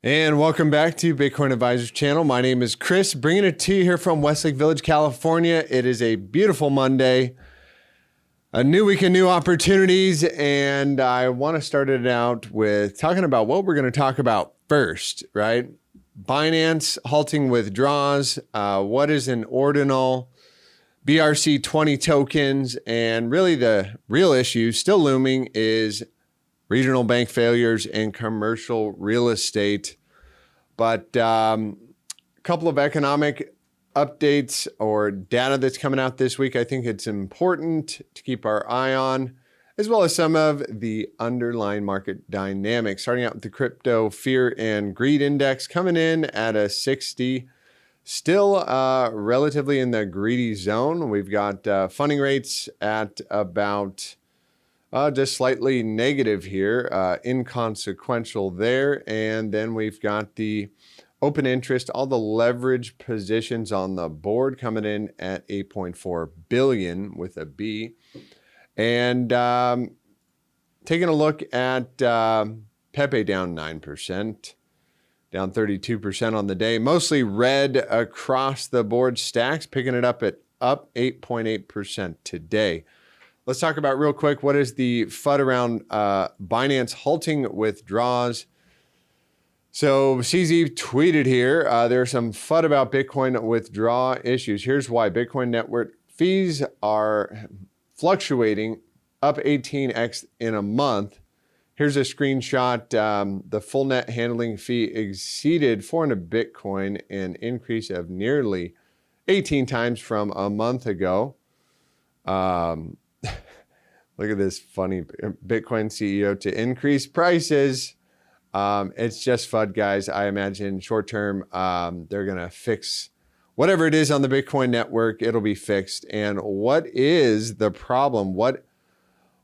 And welcome back to Bitcoin Advisors channel. My name is Chris, bringing it to you here from Westlake Village, California. It is a beautiful Monday, a new week of new opportunities, and I want to start it out with talking about what we're going to talk about first, right? Binance halting withdrawals, what is an ordinal, BRC20 tokens, and really the real issue still looming is regional bank failures and commercial real estate. But a couple of economic updates or data that's coming out this week, I think it's important to keep our eye on, as well as some of the underlying market dynamics. Starting out with the crypto fear and greed index coming in at a 60, still relatively in the greedy zone. We've got funding rates at about just slightly negative here, inconsequential there. And then we've got the open interest, all the leverage positions on the board coming in at 8.4 billion with a B. And taking a look at Pepe down 9%, down 32% on the day, mostly red across the board. Stacks picking it up at up 8.8% today. Let's talk about real quick, what is the FUD around Binance halting withdrawals? So CZ tweeted here, there are some FUD about Bitcoin withdrawal issues. Here's why. Bitcoin network fees are fluctuating up 18x in a month. Here's a screenshot. The full net handling fee exceeded 400 Bitcoin, an increase of nearly 18 times from a month ago. Look at this funny Bitcoin CEO to increase prices. It's just FUD, guys. I imagine short term, they're going to fix whatever it is on the Bitcoin network. It'll be fixed. And what is the problem? What's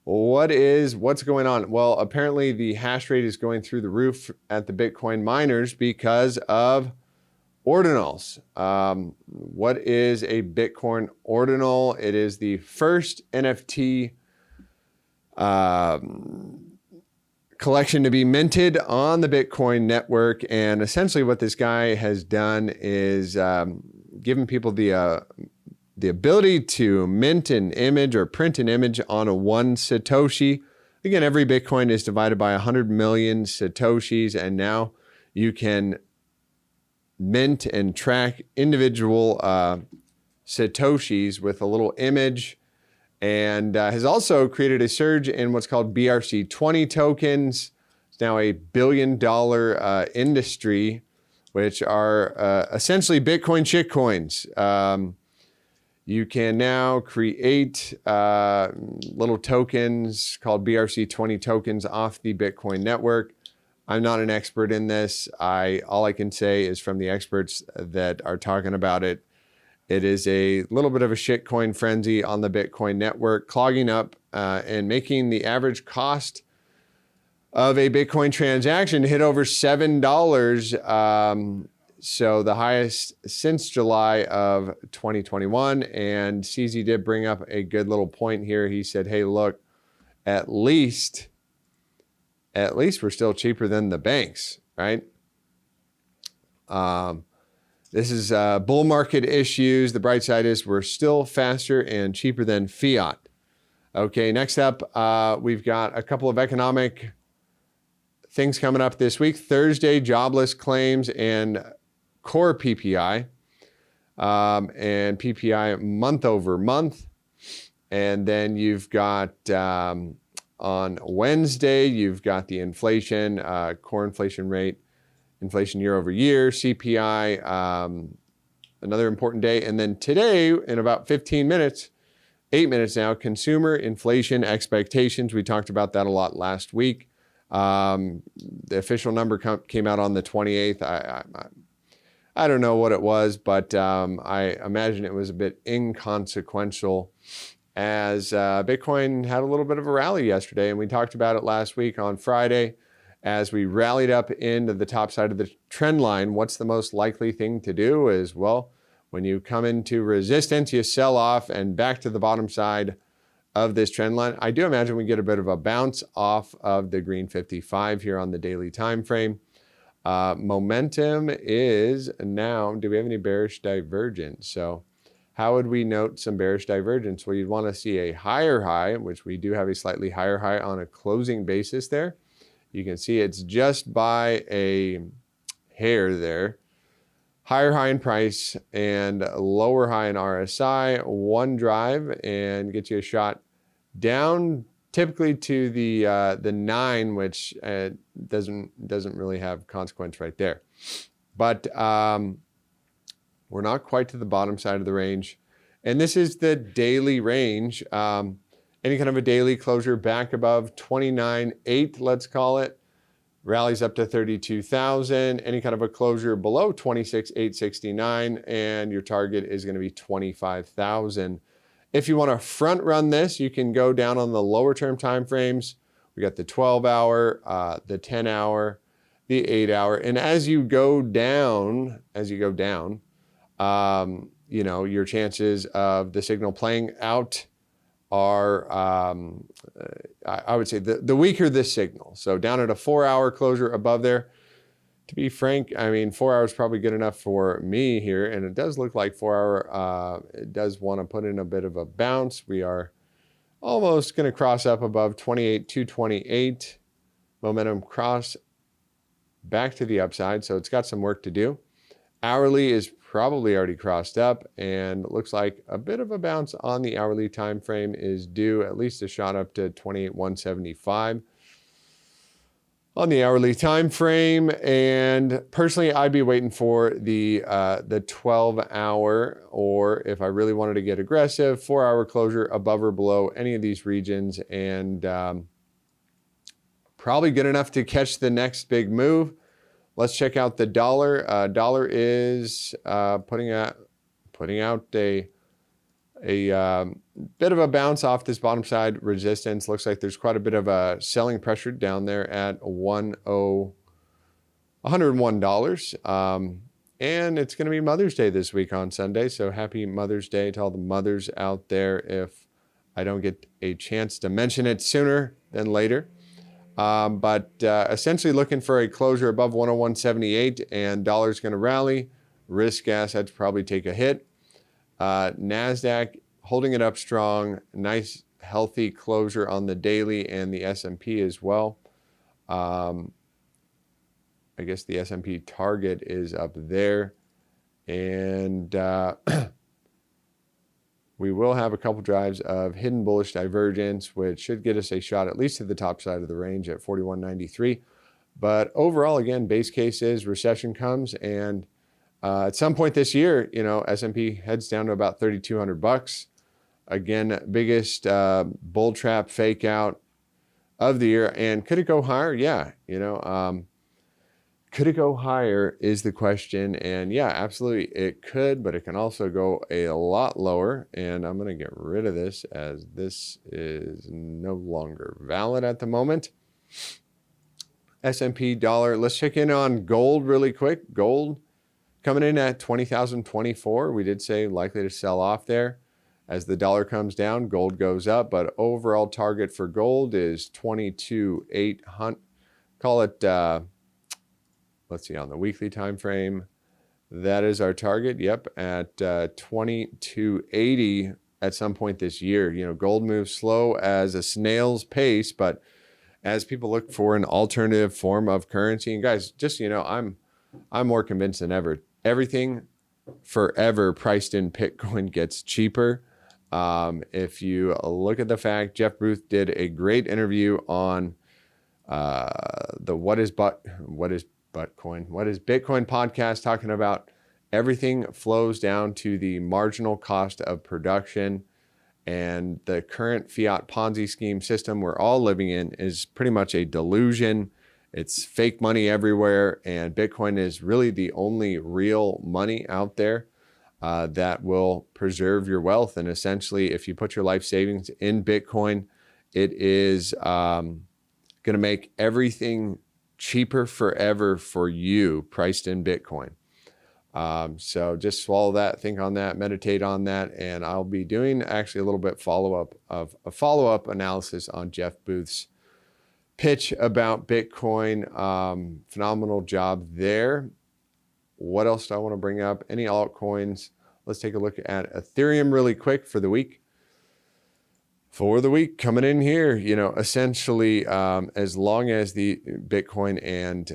going on? Well, apparently the hash rate is going through the roof at the Bitcoin miners because of ordinals. What is a Bitcoin ordinal? It is the first NFT collection to be minted on the Bitcoin network. And essentially what this guy has done is given people the ability to mint an image or print an image on a 1 Satoshi. Again, every Bitcoin is divided by 100 million Satoshis, and now you can mint and track individual Satoshis with a little image, and has also created a surge in what's called BRC20 tokens. It's now a $1 billion industry, which are essentially Bitcoin shitcoins. You can now create little tokens called BRC20 tokens off the Bitcoin network. I'm not an expert in this. All I can say is from the experts that are talking about it, it is a little bit of a shitcoin frenzy on the Bitcoin network, clogging up and making the average cost of a Bitcoin transaction hit over $7. So the highest since July of 2021. And CZ did bring up a good little point here. He said, hey, look, at least we're still cheaper than the banks, right? This is bull market issues. The bright side is we're still faster and cheaper than fiat. Okay, next up, we've got a couple of economic things coming up this week. Thursday, jobless claims and core PPI, and PPI month over month. And then you've got on Wednesday, you've got the inflation, core inflation rate, inflation year over year, CPI, another important day. And then today, in about 15 minutes, 8 minutes now, consumer inflation expectations. We talked about that a lot last week. The official number came out on the 28th. I don't know what it was, but I imagine it was a bit inconsequential as Bitcoin had a little bit of a rally yesterday. And we talked about it last week on Friday as we rallied up into the top side of the trend line. What's the most likely thing to do is, well, when you come into resistance, you sell off and back to the bottom side of this trend line. I do imagine we get a bit of a bounce off of the green 55 here on the daily time frame. Momentum is now, do we have any bearish divergence? So how would we note some bearish divergence? Well, you'd want to see a higher high, which we do have a slightly higher high on a closing basis there. You can see it's just by a hair there. Higher high in price and lower high in RSI, one drive and get you a shot down typically to the 9, which doesn't really have consequence right there. But we're not quite to the bottom side of the range. And this is the daily range. Any kind of a daily closure back above 29.8, let's call it, rallies up to 32,000. Any kind of a closure below 26,869, and your target is going to be 25,000. If you want to front run this, you can go down on the lower term time frames. We got the 12-hour, the 10-hour, the 8-hour, and as you go down, you know, your chances of the signal playing out are, I would say, the weaker this signal. So down at a 4-hour closure above there, to be frank, I mean, 4 hours probably good enough for me here. And it does look like 4-hour, it does want to put in a bit of a bounce. We are almost going to cross up above 28,228. Momentum cross back to the upside. So it's got some work to do. Hourly is probably already crossed up, and it looks like a bit of a bounce on the hourly time frame is due, at least a shot up to 28,175 on the hourly time frame. And personally, I'd be waiting for the 12-hour, or if I really wanted to get aggressive, 4-hour closure above or below any of these regions, and probably good enough to catch the next big move. Let's check out the dollar. Dollar is putting out a bit of a bounce off this bottom side resistance. Looks like there's quite a bit of a selling pressure down there at $101. And it's going to be Mother's Day this week on Sunday. So happy Mother's Day to all the mothers out there, if I don't get a chance to mention it sooner than later. But essentially looking for a closure above 101.78, and dollar's going to rally. Risk assets probably take a hit. NASDAQ holding it up strong. Nice, healthy closure on the daily, and the S&P as well. I guess the S&P target is up there. And we will have a couple drives of hidden bullish divergence, which should get us a shot at least to the top side of the range at 41.93. But overall, again, base case is recession comes, and at some point this year, you know, S&P heads down to about $3,200. Again, biggest bull trap fake out of the year. And could it go higher? Yeah, you know, could it go higher is the question. And yeah, absolutely it could, but it can also go a lot lower. And I'm going to get rid of this, as this is no longer valid at the moment. S&P dollar. Let's check in on gold really quick. Gold coming in at 20,024. We did say likely to sell off there. As the dollar comes down, gold goes up, but overall target for gold is 22,800. Call it, let's see, on the weekly time frame, that is our target. Yep, at 2280 at some point this year. You know, gold moves slow as a snail's pace, but as people look for an alternative form of currency, and guys, just, you know, I'm more convinced than ever. Everything forever priced in Bitcoin gets cheaper. If you look at the fact, Jeff Booth did a great interview on the What is Bitcoin podcast, talking about everything flows down to the marginal cost of production, and the current fiat Ponzi scheme system we're all living in is pretty much a delusion. It's fake money everywhere, and Bitcoin is really the only real money out there that will preserve your wealth. And essentially, if you put your life savings in Bitcoin, it is going to make everything cheaper forever for you, priced in Bitcoin. So just swallow that, think on that, meditate on that, and I'll be doing actually a little bit follow-up analysis on Jeff Booth's pitch about Bitcoin. Phenomenal job there. What else do I want to bring up? Any altcoins? Let's take a look at Ethereum really quick for the week. For the week coming in here, essentially, as long as the Bitcoin and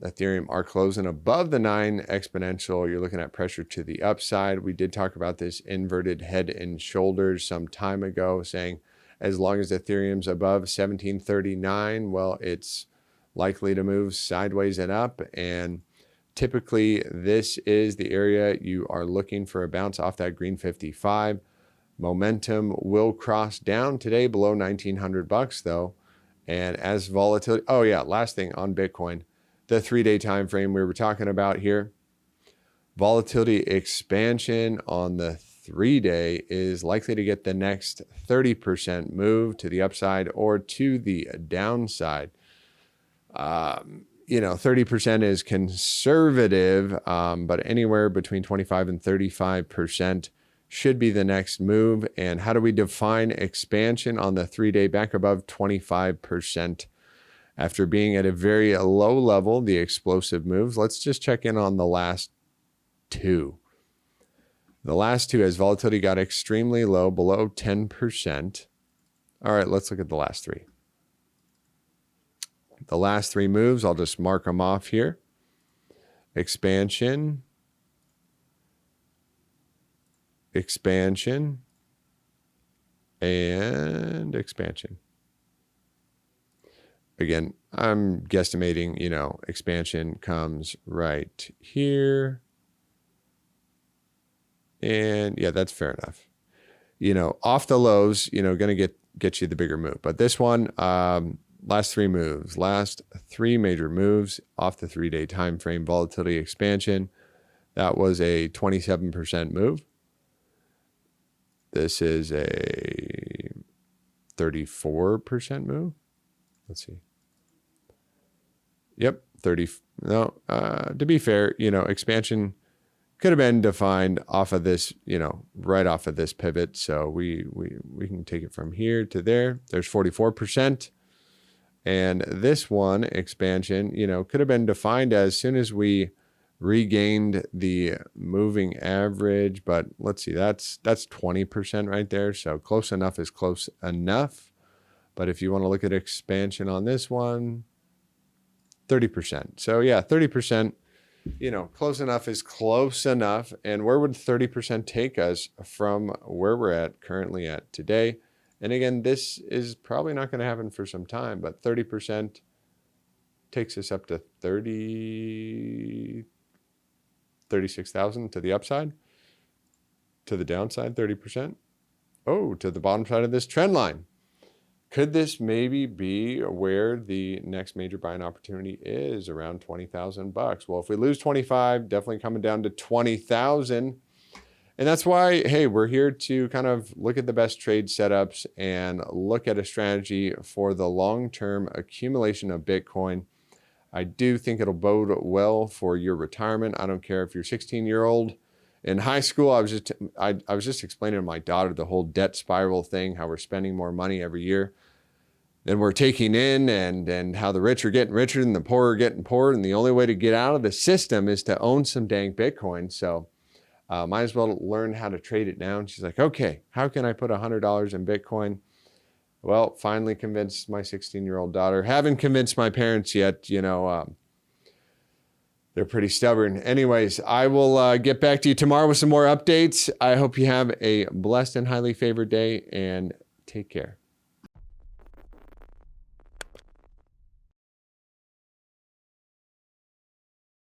Ethereum are closing above the 9 exponential, you're looking at pressure to the upside. We did talk about this inverted head and shoulders some time ago, saying as long as Ethereum's above 1739, well, it's likely to move sideways and up. And typically, this is the area you are looking for a bounce off that green 55. Momentum will cross down today below 1,900 bucks though. And as volatility, oh yeah, last thing on Bitcoin, the 3-day time frame we were talking about here. Volatility expansion on the 3-day is likely to get the next 30% move to the upside or to the downside. 30% is conservative, but anywhere between 25 and 35% should be the next move. And how do we define expansion on the 3-day back above 25%? After being at a very low level, the explosive moves. Let's just check in on the last two. The last two, as volatility got extremely low, below 10%. All right, let's look at the last three. The last three moves, I'll just mark them off here. Expansion, expansion, and expansion. Again, I'm guesstimating, expansion comes right here. And yeah, that's fair enough. Off the lows, going to get you the bigger move. But this one, last three major moves off the 3-day time frame, volatility expansion. That was a 27% move. This is a 34% move. Let's see. Yep, 30. No, to be fair, expansion could have been defined off of this, right off of this pivot. So we can take it from here to there. There's 44%. And this one, expansion, could have been defined as soon as we regained the moving average, but let's see, that's 20% right there. So close enough is close enough. But if you want to look at expansion on this one, 30%. So yeah, 30%, close enough is close enough. And where would 30% take us from where we're currently at today? And again, this is probably not going to happen for some time, but 30% takes us up to 36,000 to the upside, to the downside, 30%. Oh, to the bottom side of this trend line. Could this maybe be where the next major buying opportunity is, around 20,000 bucks? Well, if we lose 25, definitely coming down to 20,000. And that's why, hey, we're here to kind of look at the best trade setups and look at a strategy for the long-term accumulation of Bitcoin. I do think it'll bode well for your retirement. I don't care if you're 16-year-old in high school. I was just explaining to my daughter the whole debt spiral thing, how we're spending more money every year than we're taking in, and how the rich are getting richer and the poor are getting poorer. And the only way to get out of the system is to own some dang Bitcoin. So might as well learn how to trade it now. And she's like, okay, how can I put $100 in Bitcoin? Well, finally convinced my 16-year-old daughter. Haven't convinced my parents yet. They're pretty stubborn. Anyways, I will get back to you tomorrow with some more updates. I hope you have a blessed and highly favored day, and take care.